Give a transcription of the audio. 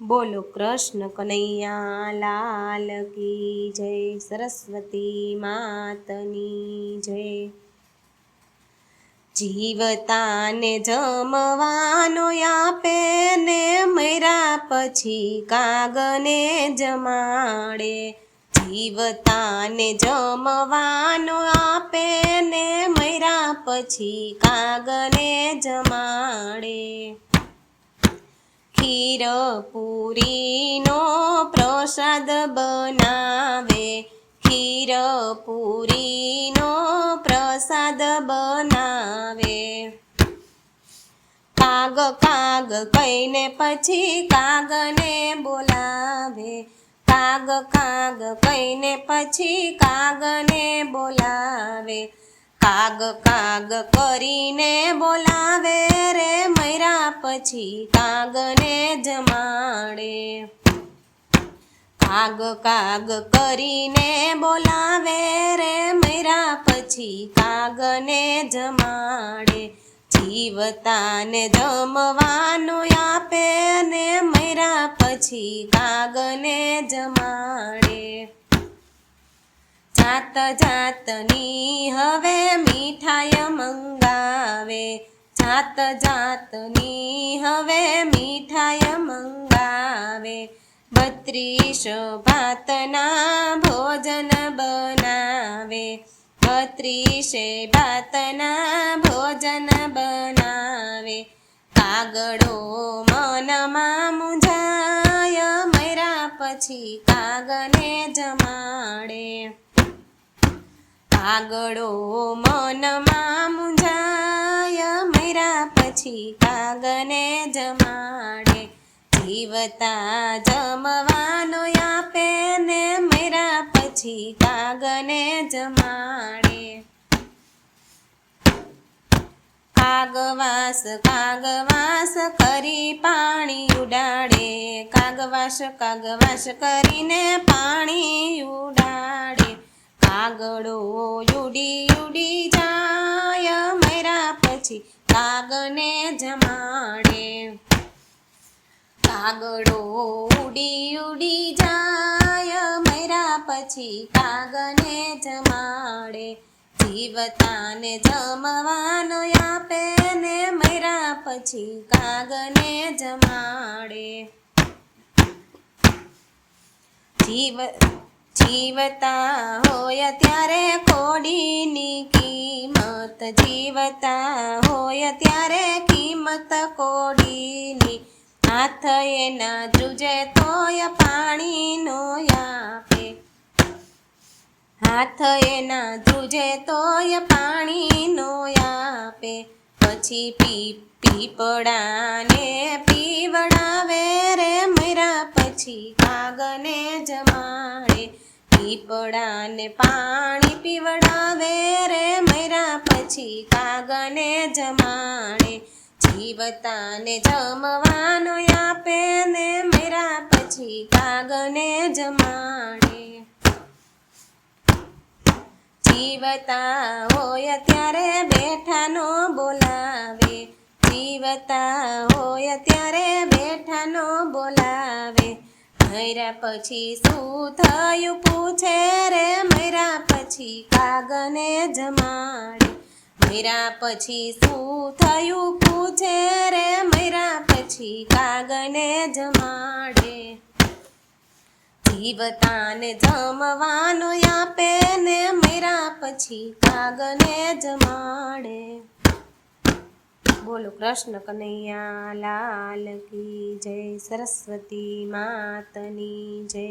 બોલો કૃષ્ણ કનૈયા લાલ કી જય, સરસ્વતી માતની જય। જીવતાને જમવાનો આપે ને મર્યા પછી કાગને જમાડે। જીવતાને જમવાનો આપે ને મર્યા પછી કાગને જમાડે। ખીર પૂરીનો પ્રસાદ બનાવે, ખીર પૂરીનો પ્રસાદ બનાવે। કાગ કાગ કહીને પછી કાગને બોલાવે, કાગ કાગ કહીને પછી કાગને બોલાવે। કાગ કાગ કરીને બોલાવે રે મર્યા પછી કાગને જમાડે। કાગ કાગ કરીને બોલાવે રે મર્યા પછી કાગને જમાડે। જીવતાને જમવાનું આપે ને મર્યા પછી કાગને જમાડે। જાત જાતની હવે મીઠાઈ મંગાવે, જાત જાતની હવે મીઠાઈ મંગાવે। 32 ભાતના ભોજન બનાવે, 32 ભાતના ભોજન બનાવે। કાગડો મનમાં મૂંઝાય મર્યા પછી કાગને જમાડે। કાગડો મનમાં મૂંઝાય મર્યા પછી કાગને જમાડે। જીવતા જમવાનો આપે ને મર્યા પછી કાગને જમાડે। કાગવાસ કાગવાસ કરી પાણી ઉડાડે, કાગવાસ કાગવાસ કરીને પાણી ઉડાડે। કાગડો ઉડી ઉડી જાય મર્યા પછી કાગને જમાડે। કાગડો ઉડી ઉડી જાય મર્યા પછી કાગને જમાડે। જીવતાને જમવાનો આપે ને મર્યા પછી કાગને જમાડે। જીવતા હોય ત્યારે કોડીની કિંમત, જીવતા હોય ત્યારે કિંમત કોડીની। હાથ એના ધ્રુજે તોય પાણી નો આપે, હાથ એના ધ્રુજે તોય પાણી નો આપે। પછી પીપળાને પીવડાવે રે મર્યા પછી કાગને જમાડે। પીપળાને પાણી પીવડાવે રે મર્યા પછી કાગને જમાડે। જીવતાને જમવાનો આપે ને મર્યા પછી કાગને જમાડે। જીવતા હોય ત્યારે બેઠાનો બોલાવે, જીવતા હોય ત્યારે બેઠાનો બોલાવે। મર્યા પછી શું થયું પૂછે રે મર્યા પછી કાગને જમાડે। મર્યા પછી શું થયું પૂછે રે મર્યા પછી કાગને જમાડે। જીવતાને જમવાનું આપે ને મર્યા પછી કાગને જમાડે। બોલો કૃષ્ણ કનૈયા લાલ કી જય, સરસ્વતી માતની જય।